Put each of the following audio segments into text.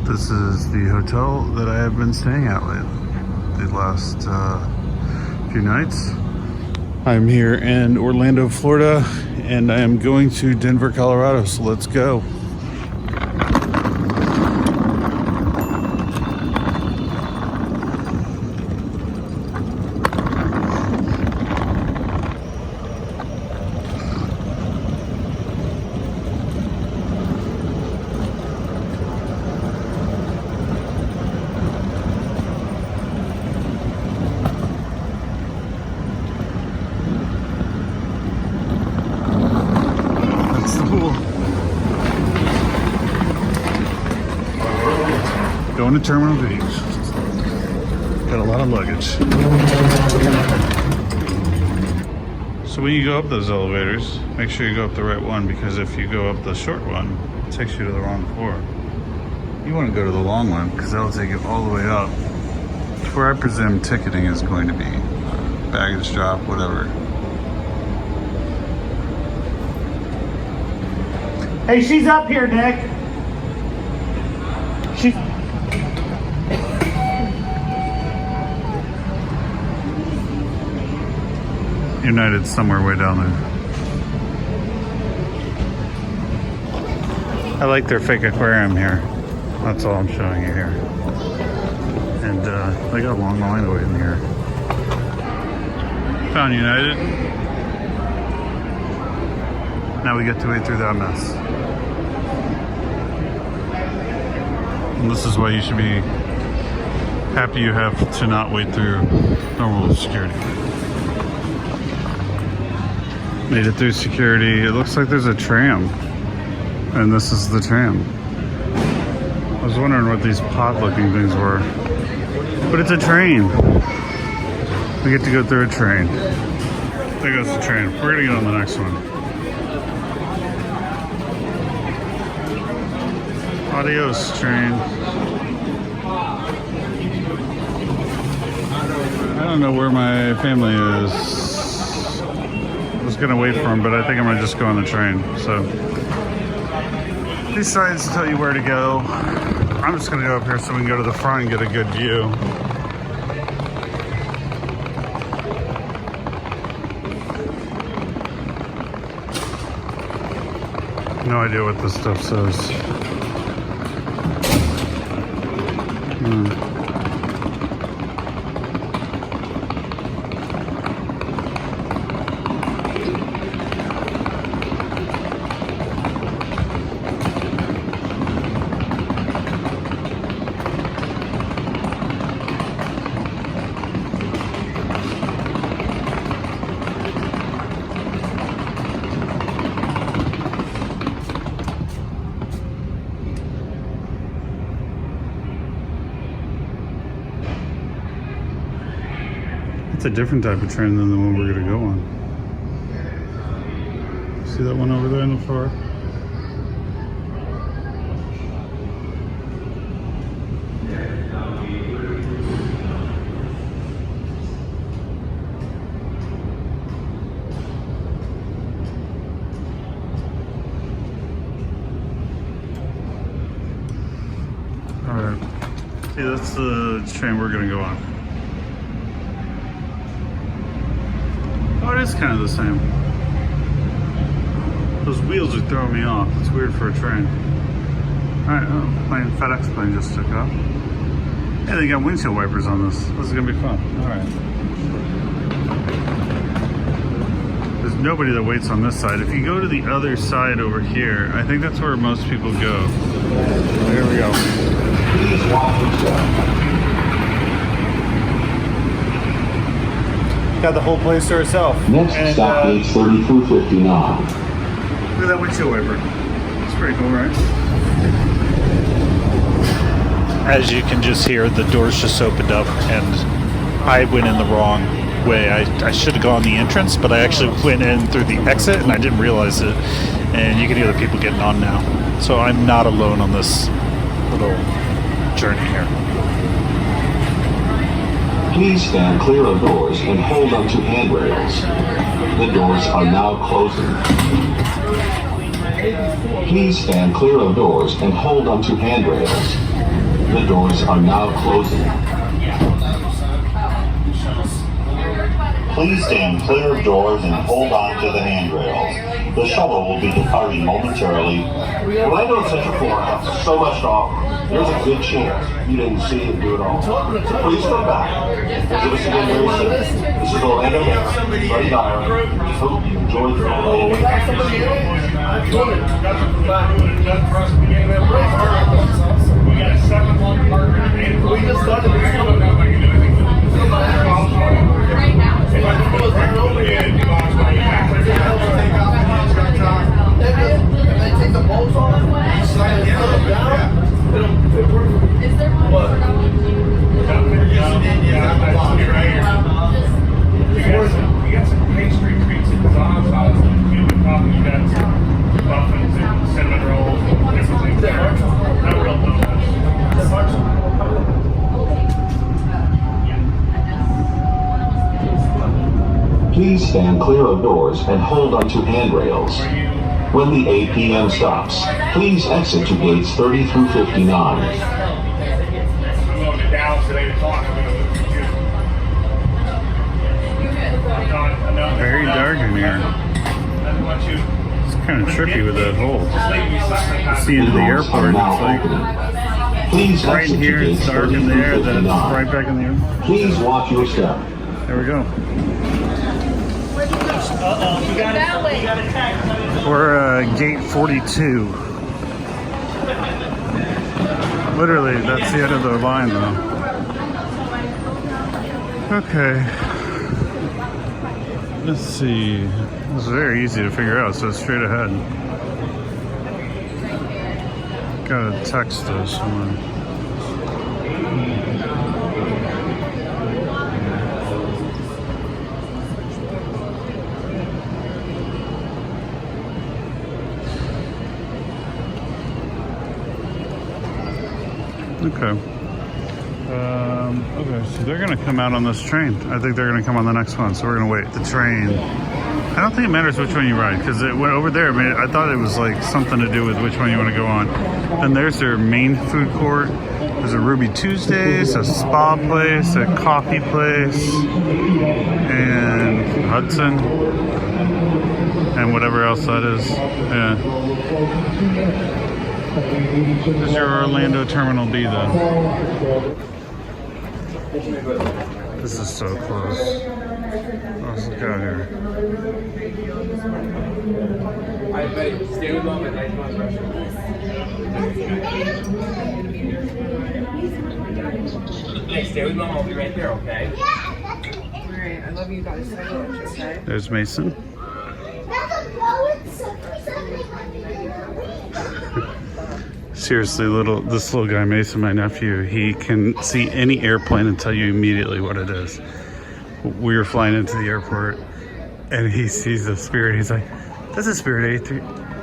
This is the hotel that I have been staying at the last few nights. I'm here in Orlando, Florida, and I am going to Denver, Colorado, so let's go. Going to Terminal Beach. Got a lot of luggage. So when you go up those elevators, make sure you go up the right one, because if you go up the short one, it takes you to the wrong floor. You want to go to the long one, because that'll take you all the way up to where I presume ticketing is going to be. Baggage drop, whatever. Hey, she's up here, Nick. She's... United's somewhere way down there. I like their fake aquarium here. That's all I'm showing you here. And they got a long line away in here. Found United. Now we get to wait through that mess. And this is why you should be happy you have to not wait through normal security. Made it through security. It looks like there's a tram. And this is the tram. I was wondering what these pot-looking things were. But it's a train. We get to go through a train. There goes the train. We're gonna get on the next one. Adios, train. I don't know where my family is. I was gonna wait for him, but I think I'm gonna just go on the train. So these signs tell you where to go. I'm just gonna go up here so we can go to the front and get a good view. No idea what this stuff says. It's a different type of train than the one we're gonna go on. See that one over there on the floor? All right. See, that's the train we're gonna go on. Oh, it is kind of the same. Those wheels are throwing me off. It's weird for a train. Alright, FedEx plane just took off. Hey, they got windshield wipers on this. This is gonna be fun. Alright. There's nobody that waits on this side. If you go to the other side over here, I think that's where most people go. There we go. Got the whole place to herself. Next stop is 3259. Look at that windshield wiper. It's pretty cool, right? As you can just hear, the doors just opened up and I went in the wrong way. I should have gone the entrance, but I actually went in through the exit and I didn't realize it. And you can hear the people getting on now. So I'm not alone on this little journey here. Please stand clear of doors and hold onto handrails. The doors are now closing. Please stand clear of doors and hold onto handrails. The doors are now closing. Please stand clear of doors and hold on to the handrails. The shuttle will be departing momentarily. Orlando and Central Florida have so much to offer. There's a good chance you didn't see and do it all. So please come back. Visit us again very soon. This is Orlando Mayor, Freddie Dyer. We hope you enjoyed the Orlando. We just started take the bolts off, slide it down. Is there one? You got some pastry treats in the bottom side. You got some muffins and cinnamon rolls and different things there. Not real donuts. Please stand clear of doors and hold onto handrails. When the 8 p.m. stops, please exit to gates 30 through 59. I'm going to Dallas at 8 o'clock. Very dark in here. It's kind of trippy with that hole. See into the airport, it's like Please right exit to here, it's gates dark 30 in through there, then it's 59. right back in the air. Please watch your step. There we go. We're gate 42. Literally, that's the end of the line though. Okay. Let's see. This is very easy to figure out, so it's straight ahead. Gotta text this someone. Okay. Okay, so they're gonna come out on this train. I think they're gonna come on the next one, so we're gonna wait. The train. I don't think it matters which one you ride, because it went over there. I mean, I thought it was like something to do with which one you want to go on. Then there's their main food court. There's a Ruby Tuesdays, a spa place, a coffee place, and Hudson, and whatever else that is. Yeah. This is your Orlando Terminal B, though. This is so close. Oh, let's look out here. Hey, stay with Mom. I'll be right there, okay? Alright, I love you guys so much, okay? There's Mason. Seriously, this little guy, Mason, my nephew, he can see any airplane and tell you immediately what it is. We were flying into the airport, and he sees the Spirit. He's like, "That's a Spirit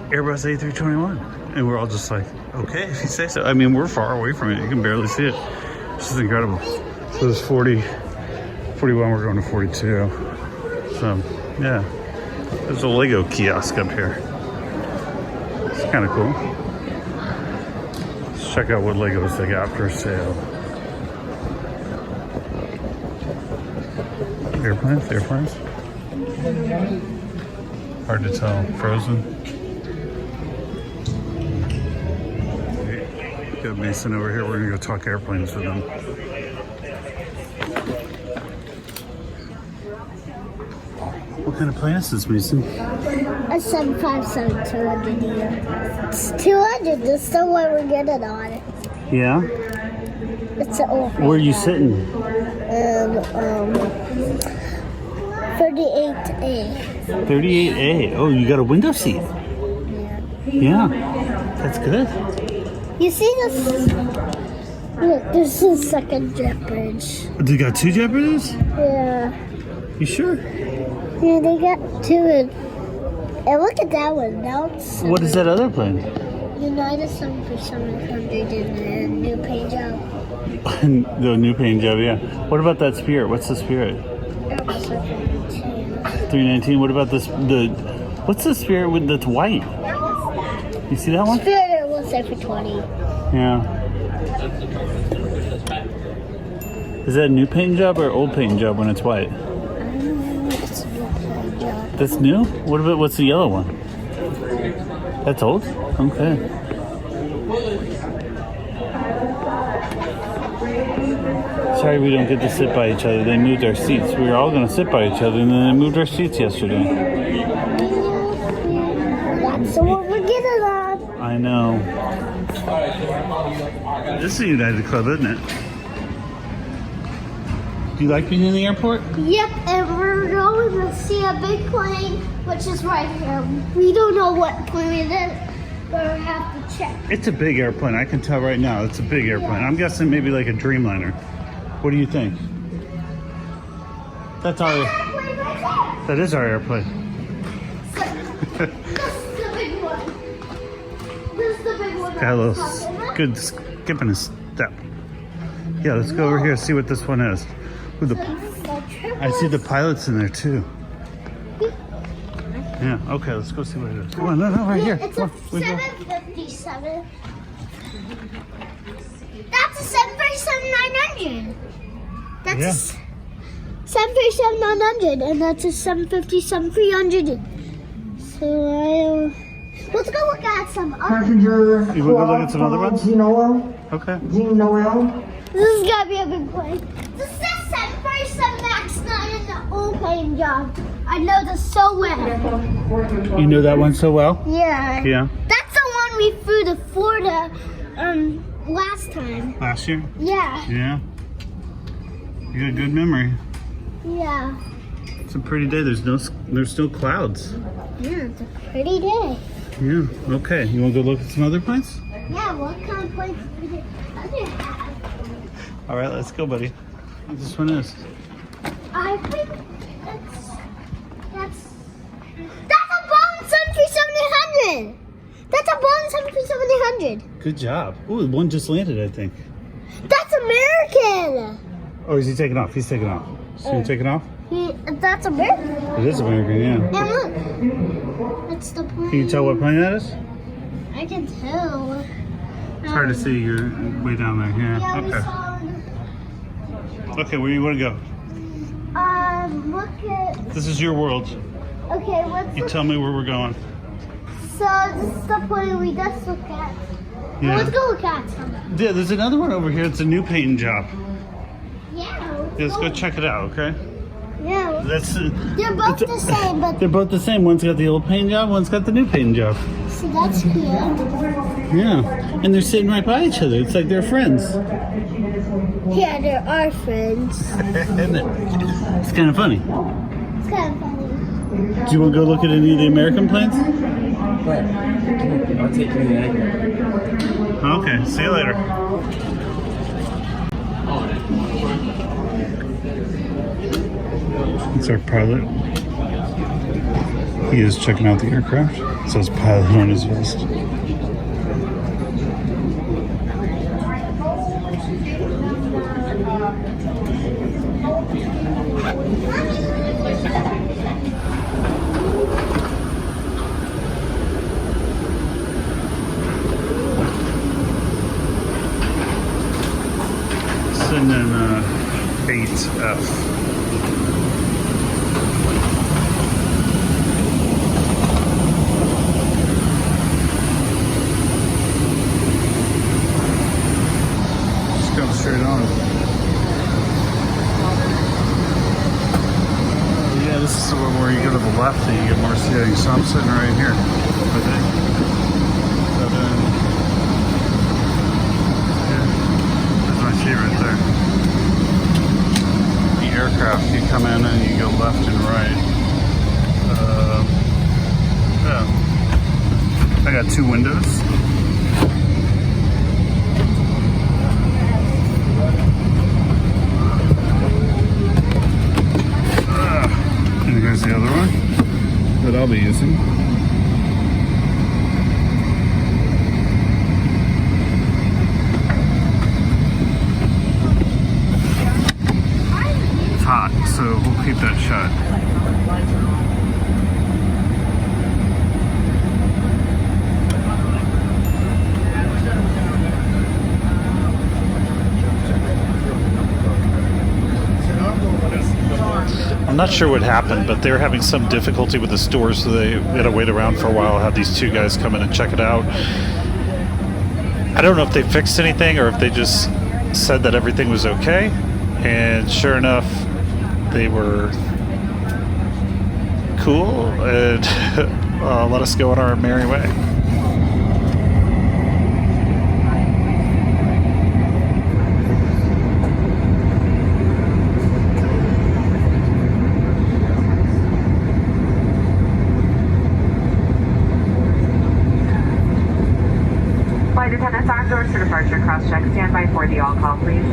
Airbus A321," and we're all just like, "Okay, if you say so." I mean, we're far away from it; you can barely see it. This is incredible. So there's 40, 41. We're going to 42. So yeah, there's a Lego kiosk up here. It's kind of cool. Let's check out what Legos they got for sale. Airplanes? Hard to tell. Frozen. Got Mason over here. We're gonna go talk airplanes with him. What kind of plane is this, Mason? A 757 200 here. It's 200. That's the one we're getting on. Yeah? It's an old. Where are you sitting? 38A. 38A. Oh, you got a window seat. Yeah. That's good. You see this? Look, this is the second jet bridge. They got two jet bridges? Yeah. You sure? Yeah, they got two. And look at that one. Now it's What is that other plane? United 700 in the new paint job. The new paint job, yeah. What about that Spirit? What's the Spirit? That was 319. What about this? What's the Spirit with that's white? You see that one? Spirit was there for 20. Yeah. Is that a new paint job or old paint job when it's white? It's a new paint job. That's new? What's the yellow one? That's old? Okay. Sorry we don't get to sit by each other. They moved our seats. We were all going to sit by each other and then they moved our seats yesterday. That's what we're getting on. I know. This is the United Club, isn't it? Do you like being in the airport? Yep, and we're going to see a big plane, which is right here. We don't know what plane it is, but we have to check. It's a big airplane. I can tell right now. It's a big airplane. I'm guessing maybe like a Dreamliner. What do you think? That's our... Airplane right there. That is our airplane. This is the big one. This is the big one. Got a little good skipping a step. Yeah, let's go over here and see what this one is. Ooh, I see the pilots in there too. Yeah, okay, let's go see what it is. Come on, no, right here. It's Come a on, 757. That's a 737-900. That's a 737-900, and that's a 757-300. So let's go look at some other. Passenger. You want to go look at some other ones? Noel. Okay. Jean Noel. This has got to be a big plane. This is 737 MAX 9 in the old paint job. I know this so well. You know that one so well? Yeah. Yeah. That's the one we flew to Florida last time. Last year? Yeah. Yeah. You got a good memory. Yeah. It's a pretty day. There's no clouds. Yeah, it's a pretty day. Yeah. Okay. You want to go look at some other planes? Yeah, what kind of planes do we have? All right, let's go, buddy. What this one is? I think that's a Boeing 737-800. That's a Boeing 737-800. Good job. Ooh, one just landed, I think. That's American. Oh, is he taking off? He's taking off. So you taking off? That's American. It is American, yeah. And look, that's the plane. Can you tell what plane that is? I can tell. It's hard to see. You're way down there. Yeah, Yeah. we saw. Okay, where do you want to go? Look at. This is your world. Okay, let's. You tell me where we're going. So this is the plane we just looked at. Yeah. Let's go look at some. Yeah, there's another one over here. It's a new painting job. Yeah. Let's go check it out, okay? Yeah. That's. They're both the same, but They're both the same. One's got the old paint job. One's got the new paint job. see, that's cute. Yeah, and they're sitting right by each other. It's like they're friends. Yeah, there are friends. Isn't it? It's kind of funny. It's kind of funny. Do you want to go look at any of the American planes? What? I'll take you there. Okay, see you later. It's our pilot. He is checking out the aircraft. It says pilot on his vest. Sitting in 8F. Straight on. Yeah, this is the one where you go to the left and you get more seating. So I'm sitting right here. Okay. So then, yeah, there's my seat right there. The aircraft, you come in and you go left and right. Yeah. I got two windows. And here's the other one that I'll be using. It's hot, so we'll keep that shut. I'm not sure what happened, but they were having some difficulty with this door, so they had to wait around for a while, had these two guys come in and check it out. I don't know if they fixed anything or if they just said that everything was okay, and sure enough, they were cool and let us go on our merry way. Flight attendants on doors for departure cross-check. Stand by for the all-call, please.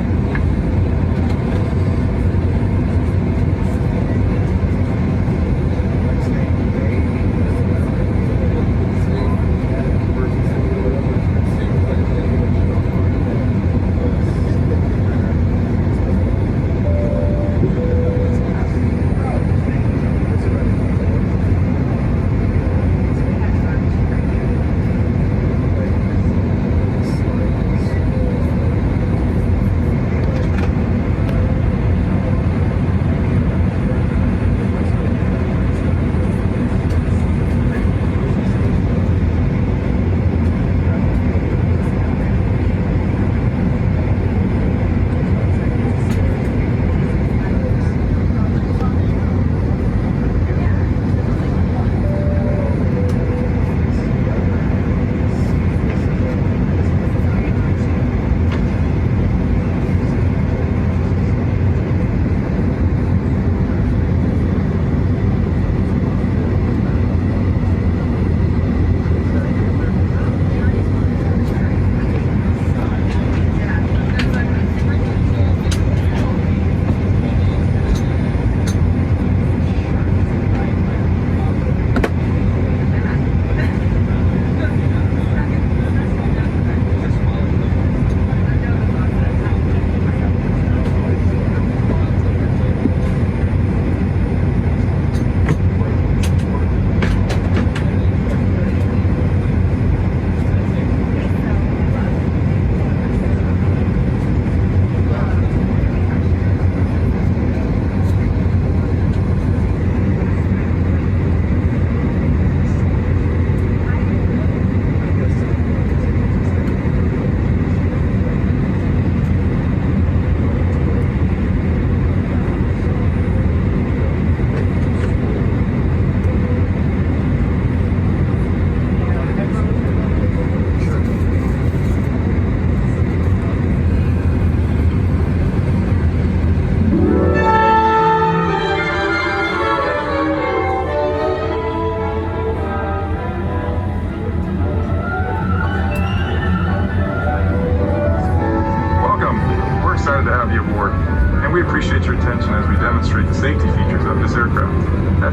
and we appreciate your attention as we demonstrate the safety features of this aircraft.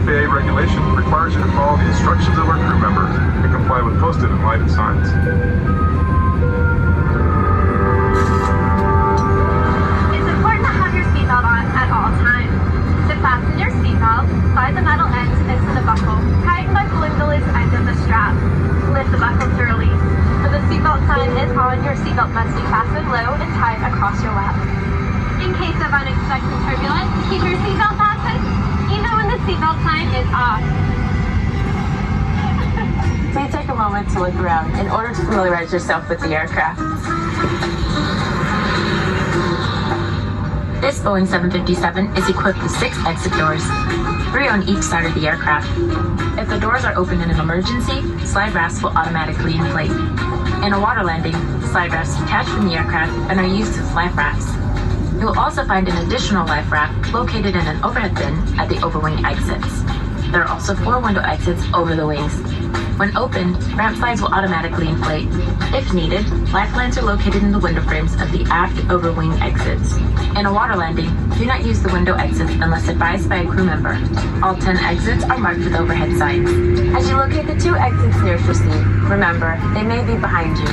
FAA regulation requires you to follow the instructions of our crew members and comply with posted and lighted signs. It's important to have your seatbelt on at all times. To fasten your seatbelt, slide the metal end into the buckle. Tighten by pulling the loose end of the strap. Lift the buckle to release. When the seatbelt sign is on, your seatbelt must be fastened low and tied across your lap. In case of unexpected turbulence, keep your seatbelt fastened, even when the seatbelt sign is off. Please take a moment to look around in order to familiarize yourself with the aircraft. This Boeing 757 is equipped with 6 exit doors, 3 on each side of the aircraft. If the doors are open in an emergency, slide rafts will automatically inflate. In a water landing, slide rafts detach from the aircraft and are used as life rafts. You will also find an additional life raft located in an overhead bin at the overwing exits. There are also 4 window exits over the wings. When opened, ramp slides will automatically inflate. If needed, lifelines are located in the window frames of the aft overwing exits. In a water landing, do not use the window exits unless advised by a crew member. All 10 exits are marked with overhead signs. As you locate the 2 exits nearest your seat, remember, they may be behind you.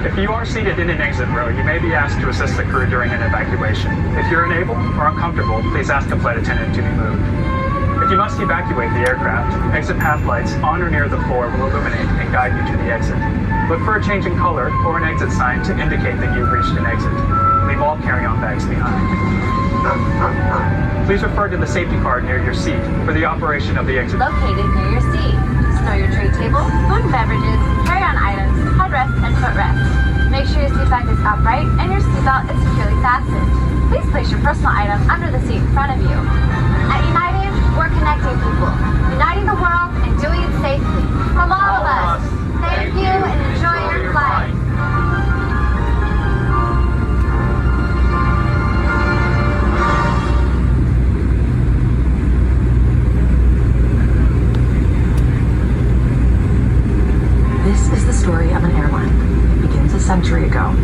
If you are seated in an exit row, you may be asked to assist the crew during an evacuation. If you're unable or uncomfortable, please ask the flight attendant to be moved. If If you must evacuate the aircraft, exit path lights on or near the floor will illuminate and guide you to the exit. Look for a change in color or an exit sign to indicate that you've reached an exit. Leave all carry-on bags behind. Please refer to the safety card near your seat for the operation of the exit. Located near your seat. Store your tray table, food and beverages, carry-on items, headrest, and footrest. Make sure your seat back is upright and your seatbelt is securely fastened. Please place your personal items under the seat in front of you. At United, we're connecting people, uniting the world, and doing it safely. From all of us, thank you and enjoy your flight. This is the story of an airline. It begins a century ago.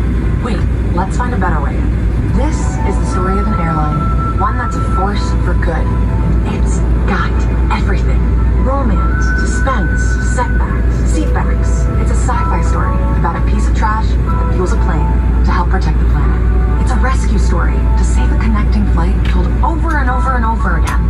Wait, let's find a better way. This is the story of an airline, one that's a force for good. It's got everything. Romance, suspense, setbacks, seatbacks. It's a sci-fi story about a piece of trash that fuels a plane to help protect the planet. It's a rescue story to save a connecting flight told over and over and over again.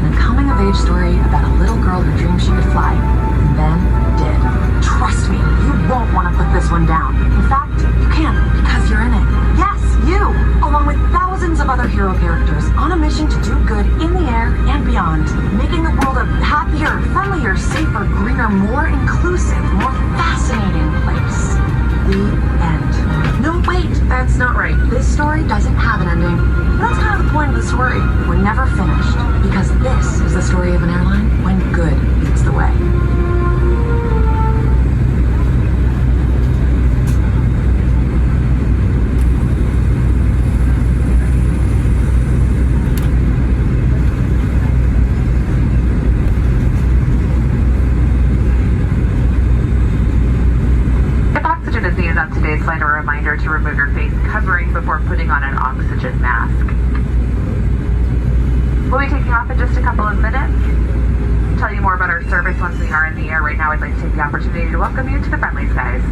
And a coming-of-age story about a little girl who dreamed she could fly, and then did. Trust me, you won't want to put this one down. In fact, you can't because you're in it. Yes, you! Along with thousands of other hero characters on a mission to do good in the air and beyond, making the world a happier, friendlier, safer, greener, more inclusive, more fascinating place. The end. No, wait, that's not right. This story doesn't have an ending. That's kind of the point of the story. We're never finished, because this is the story of an airline when good leads the way. Today's flight, a reminder to remove your face covering before putting on an oxygen mask. We'll be taking off in just a couple of minutes. Tell you more about our service once we are in the air. Right now, I'd like to take the opportunity to welcome you to the friendly skies.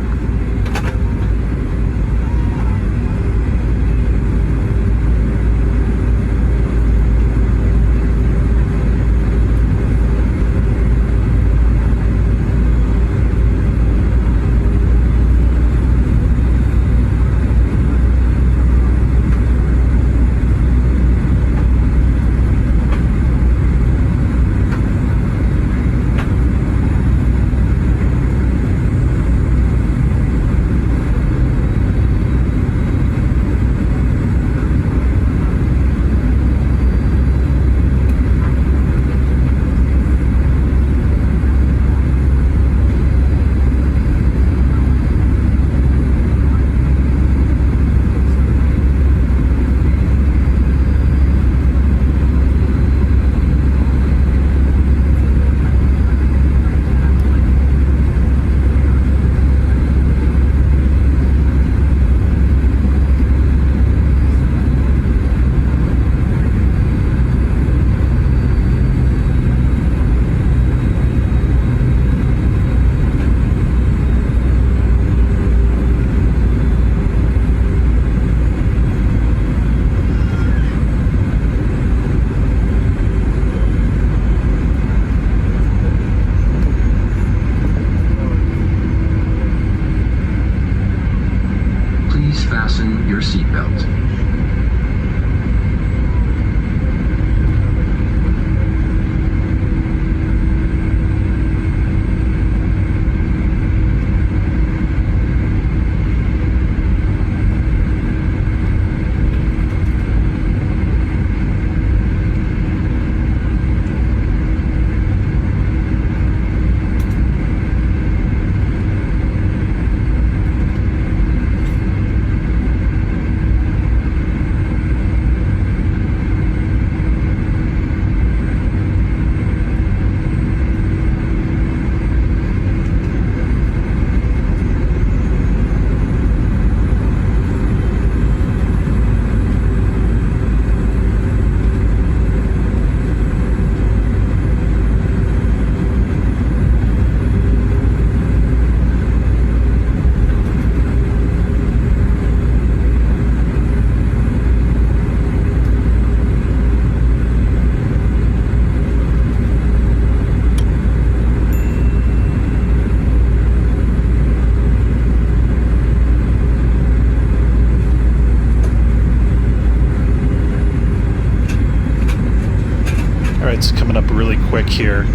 Alright, so coming up really quick here.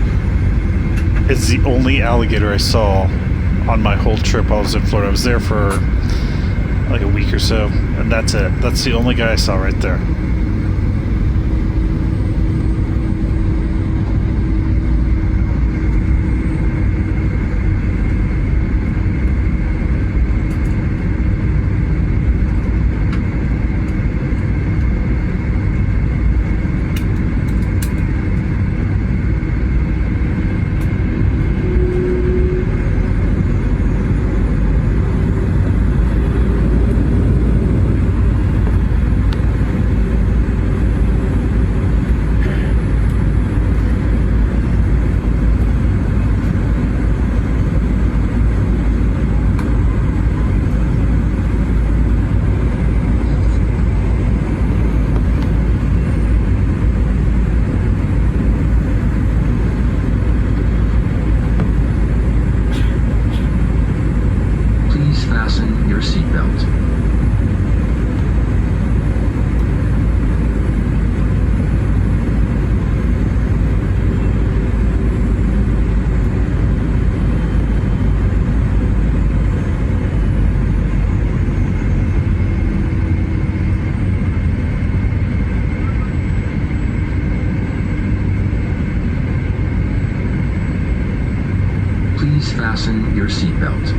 It's the only alligator I saw on my whole trip while I was in Florida. I was there for like a week or so, and that's it. That's the only guy I saw right there. Please fasten your seatbelt.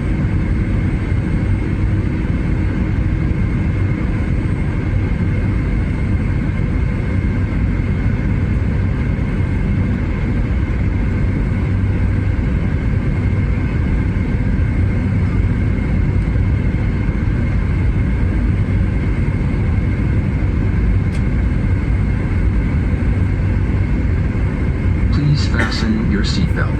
Please fasten your seatbelt.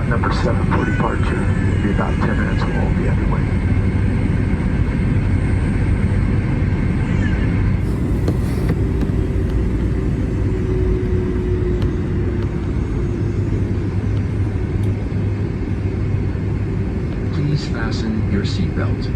Number 7 for departure. Maybe about 10 minutes and we'll be underway. Please fasten your seatbelt.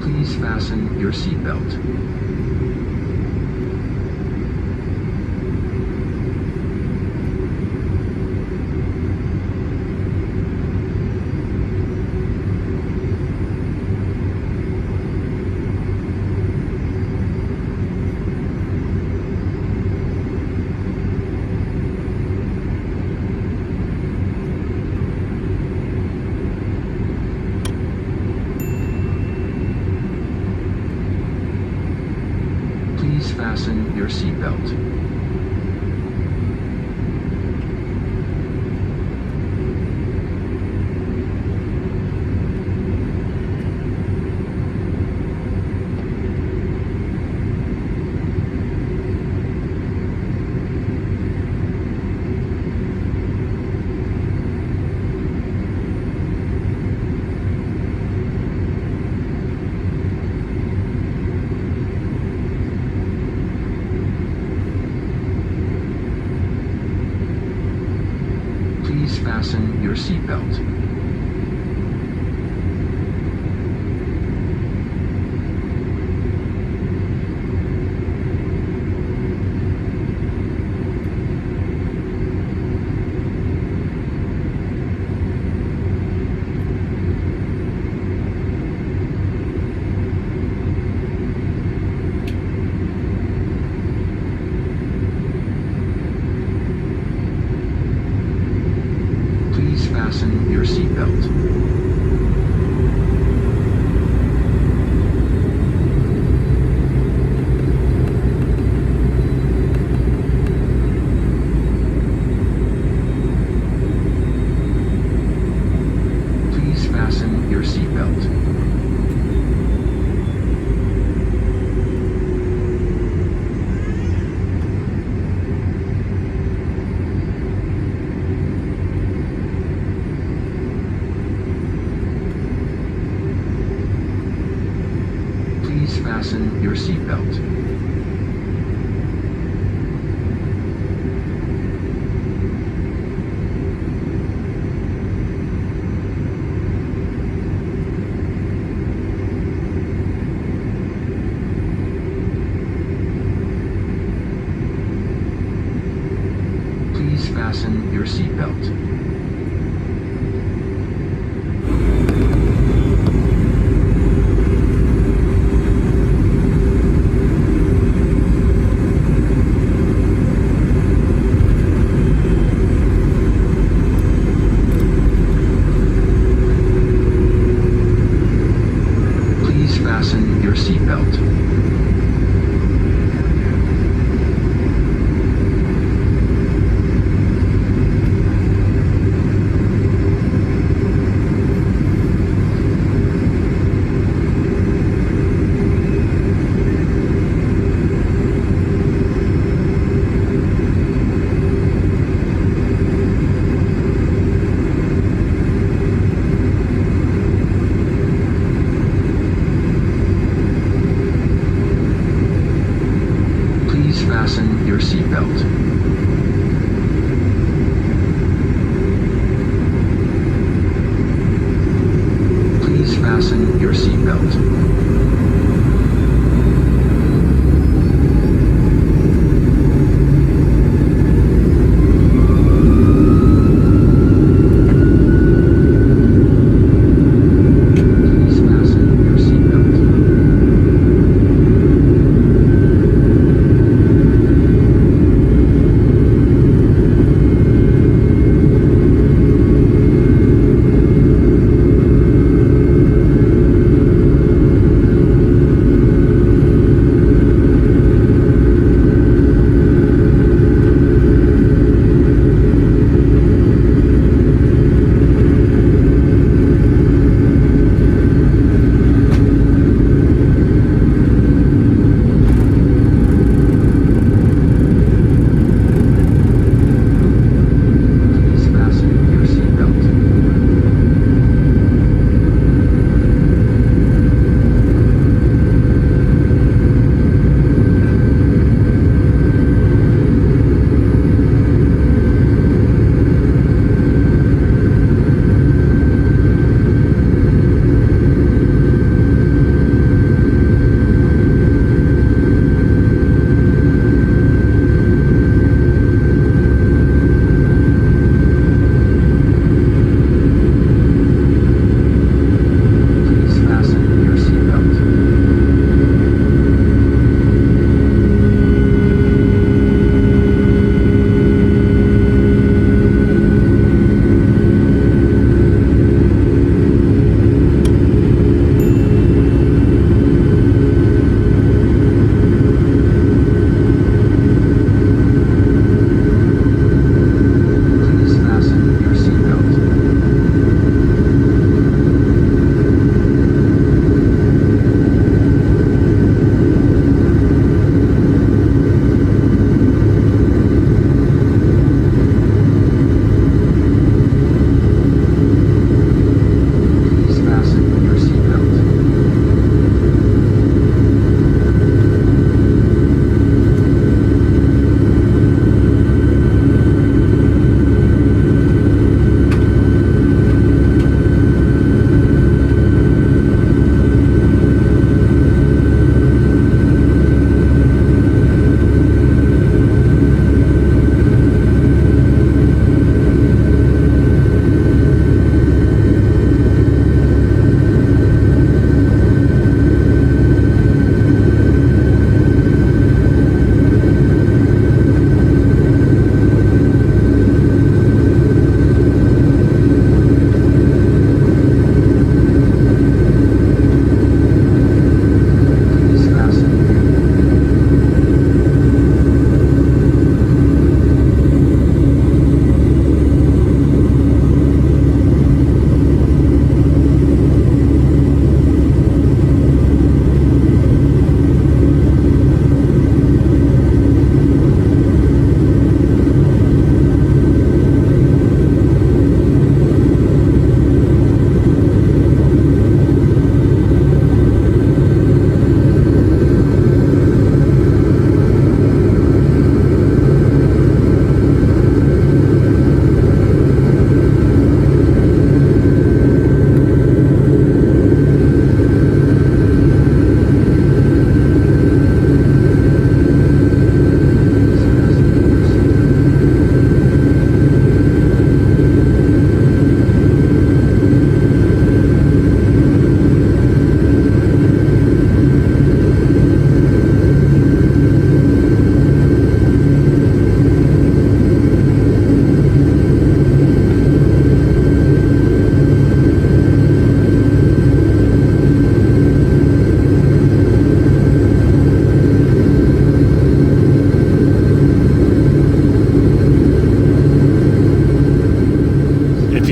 Please fasten your seatbelt. Please fasten your seatbelt. fasten your seatbelt. Please fasten your seatbelt. Please fasten your seatbelt. Please fasten your seatbelt. Please fasten your seatbelt.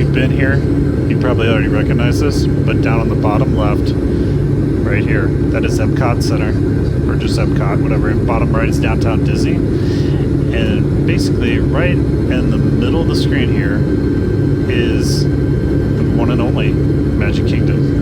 you've been here, you probably already recognize this, but down on the bottom left, right here, that is Epcot Center, or just Epcot, whatever. And bottom right is Downtown Disney. And basically, right in the middle of the screen here is the one and only Magic Kingdom.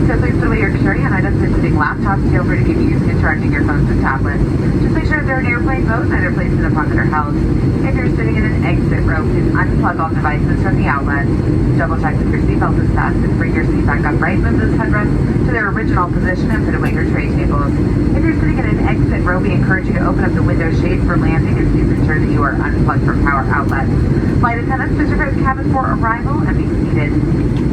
So please put away your carry-on items, including laptops. Feel free to keep using and charging your phones and tablets. Just make sure if they're in airplane mode, neither placed in a pocket or housed. If you're sitting in an exit row, please unplug all devices from the outlet. Double check if your seatbelt is fastened. Bring your seat back upright, move those headrests to their original position, and put away your tray tables. If you're sitting in an exit row, we encourage you to open up the window shades for landing and please ensure that you are unplugged from power outlets. Flight attendants, please prepare the cabin for arrival and be seated.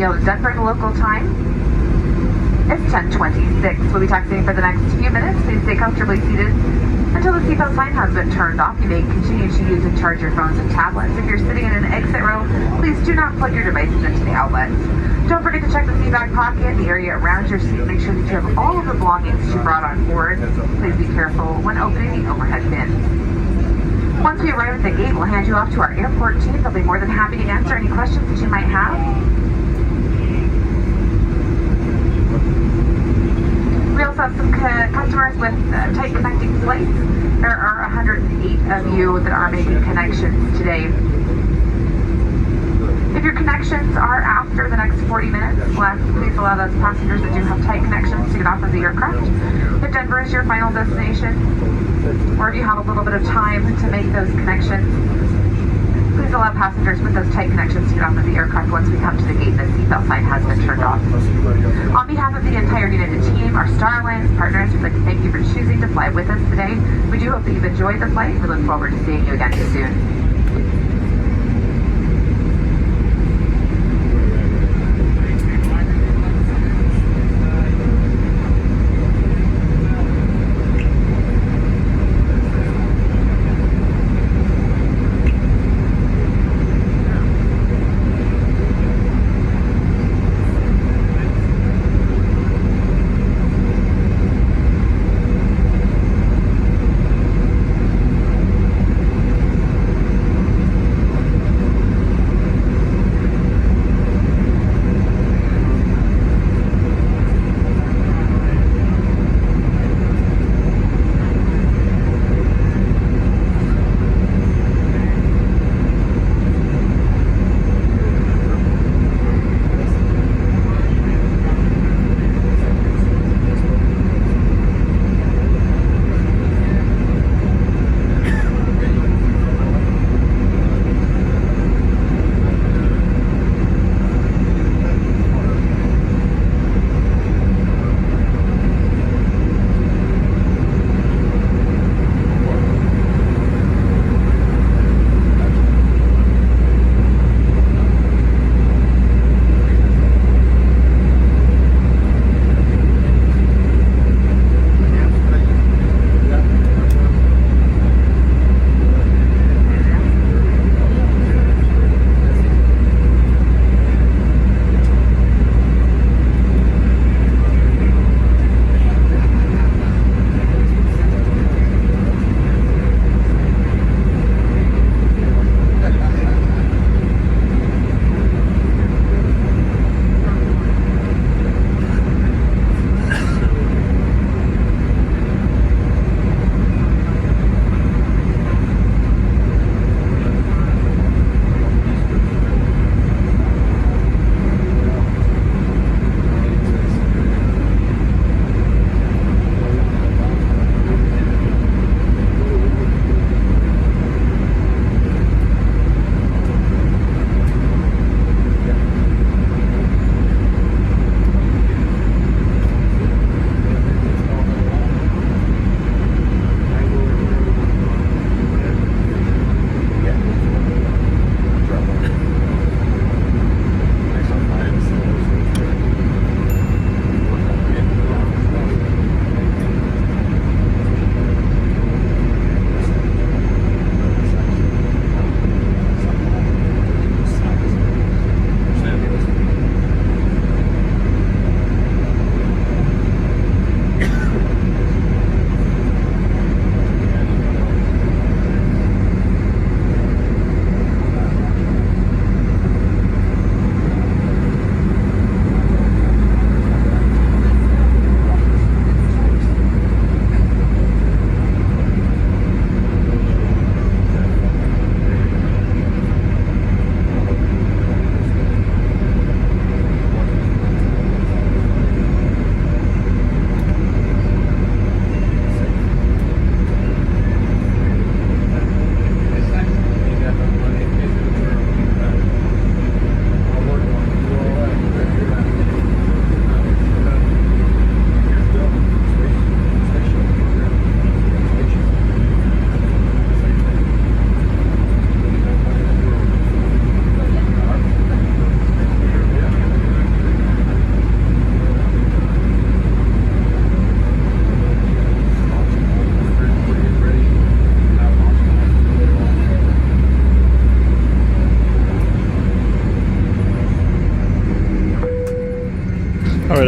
Nashville to Denver, the local time. It's 10:26. We'll be taxiing for the next few minutes. Please stay comfortably seated until the seatbelt sign has been turned off. You may continue to use and charge your phones and tablets. If you're sitting in an exit row, please do not plug your devices into the outlets. Don't forget to check the seat back pocket, the area around your seat. Make sure that you have all of the belongings you brought on board. Please be careful when opening the overhead bins. Once we arrive at the gate, we'll hand you off to our airport team. They'll be more than happy to answer any questions that you might have. We also have some customers with tight connecting flights. There are 108 of you that are making connections today. If your connections are after the next 40 minutes, please allow those passengers that do have tight connections to get off of the aircraft. If Denver is your final destination, or if you have a little bit of time to make those connections, please allow passengers with those tight connections to get off of the aircraft once we come to the gate and the seatbelt sign has been turned off. On behalf of the entire United team, our Star Alliance partners, we'd like to thank you for choosing to fly with us today. We do hope that you've enjoyed the flight. We look forward to seeing you again soon.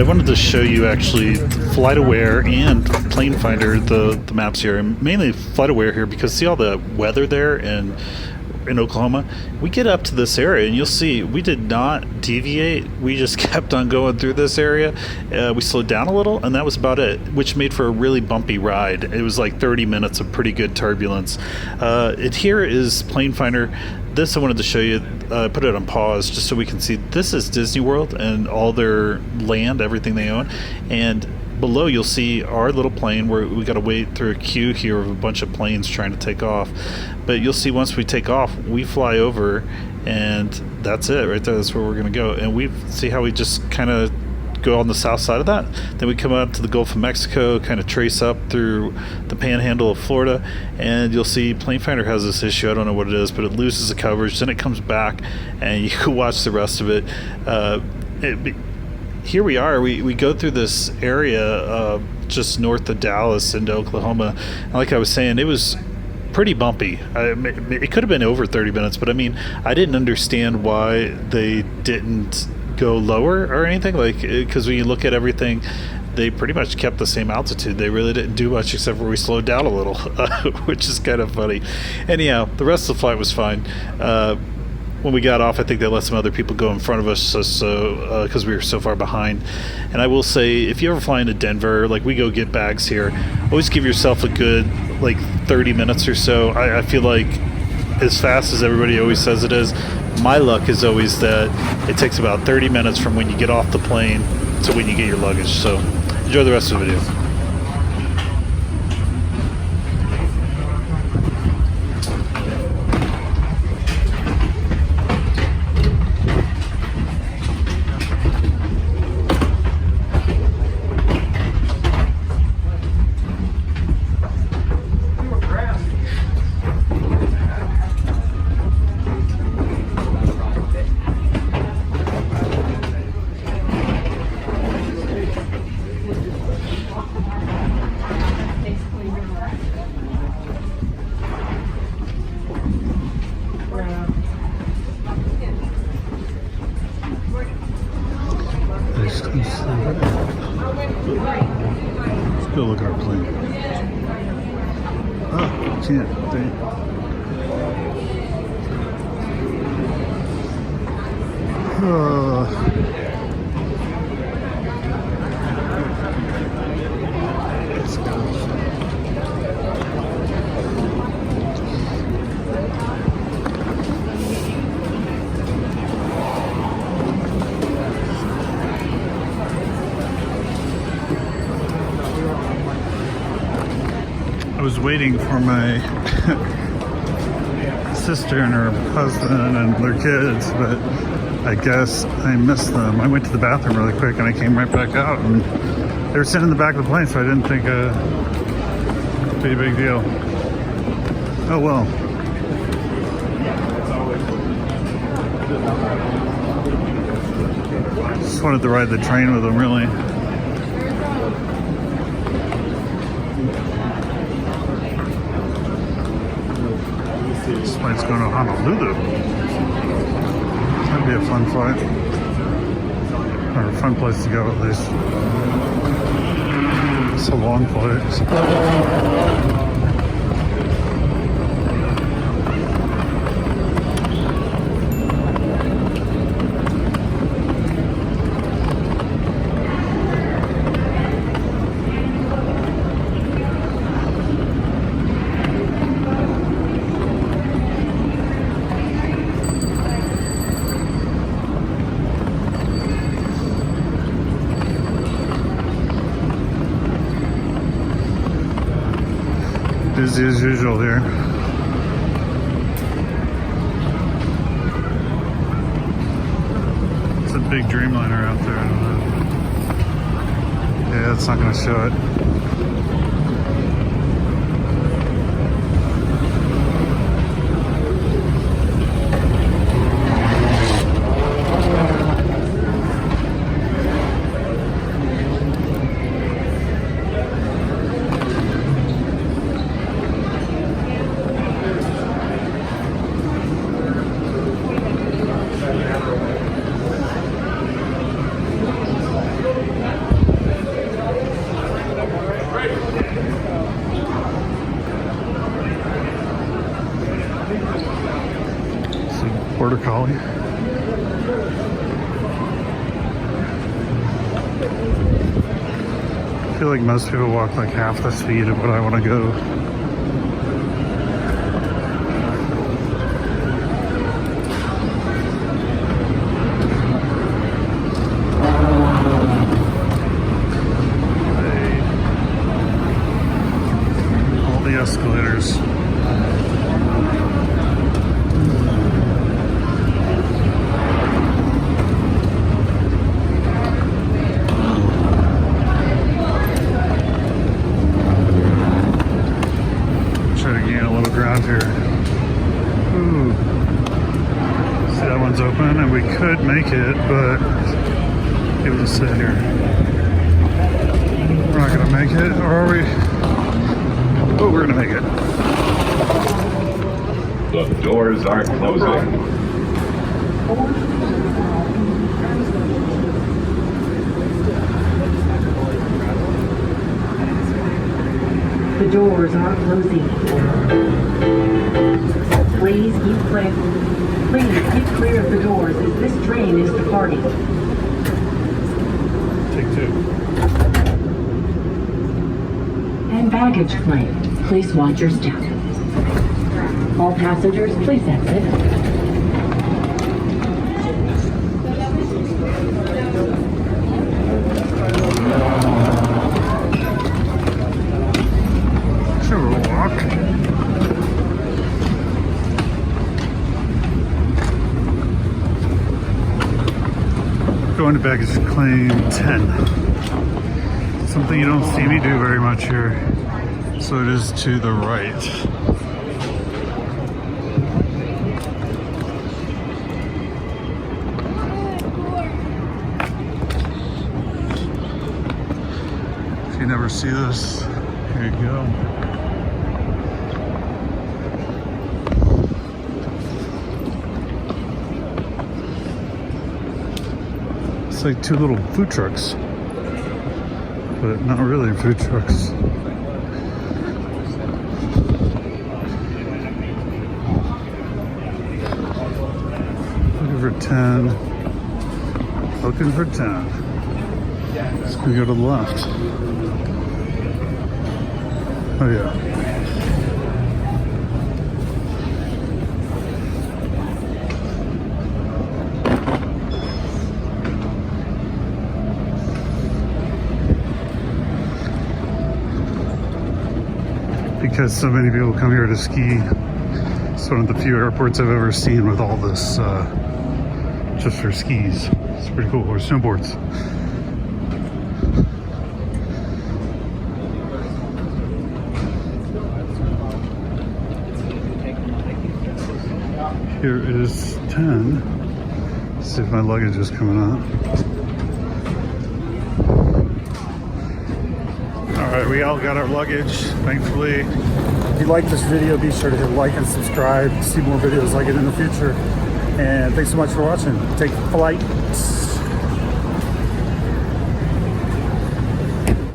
I wanted to show you actually FlightAware and Plane Finder, the maps here, and mainly FlightAware here, because see all the weather there in Oklahoma. We get up to this area and you'll see we did not deviate. We just kept on going through this area. We slowed down a little and that was about it, which made for a really bumpy ride. It was like 30 minutes of pretty good turbulence. Here is Plane Finder. This I wanted to show you, put it on pause just so we can see. This is Disney World and all their land, everything they own, and below you'll see our little plane where we got to wait through a queue here of a bunch of planes trying to take off. But you'll see once we take off, we fly over and that's it right there. That's where we're going to go. And we see how we just kind of go on the south side of that. Then we come up to the Gulf of Mexico, kind of trace up through the panhandle of Florida, and you'll see Plane Finder has this issue. I don't know what it is, but it loses the coverage. Then it comes back and you can watch the rest of it. Here we are. We go through this area just north of Dallas into Oklahoma. And like I was saying, it was pretty bumpy. It could have been over 30 minutes, but I mean, I didn't understand why they didn't go lower or anything, like, because when you look at everything, they pretty much kept the same altitude. They really didn't do much except for we slowed down a little, which is kind of funny. Anyhow, the rest of the flight was fine. When we got off, I think they let some other people go in front of us, because we were so far behind. And I will say, if you ever fly into Denver, like we go get bags here, always give yourself a good like 30 minutes or so. I feel like as fast as everybody always says it is, my luck is always that it takes about 30 minutes from when you get off the plane to when you get your luggage. So enjoy the rest of the video. Let's go look at our plane. Oh, can't. Let's go. I was waiting for my sister and her husband and their kids, but I guess I missed them. I went to the bathroom really quick and I came right back out, and they were sitting in the back of the plane, so I didn't think it'd be a big deal. Oh well. Just wanted to ride the train with them, really. This flight's going to Honolulu. That'd be a fun flight. Or a fun place to go, at least. It's a long flight. Busy as usual here. It's a big Dreamliner out there. I don't know. Yeah, it's not going to show it. Border Collie. I feel like most people walk like half the speed of what I want to go. All the escalators. Ground here. Ooh. See, that one's open and we could make it, but able to sit here. We're not gonna make it, or are we? Oh, we're gonna make it. The doors are closing. The doors are closing. Please keep clear. Please keep clear of the doors as this train is departing. Take two. And baggage claim. Please watch your step. All passengers, please exit. Going to baggage claim 10. Something you don't see me do very much here. So it is to the right. If you never see this, here you go. It's like two little food trucks, but not really food trucks. Looking for 10. Looking for 10. It's gonna go to the left. Oh yeah. Because so many people come here to ski. It's one of the few airports I've ever seen with all this just for skis. It's pretty cool. Or snowboards. Here is 10. Let's see if my luggage is coming out. Alright, we all got our luggage, thankfully. If you like this video, be sure to hit like and subscribe to see more videos like it in the future. And thanks so much for watching. Take flight.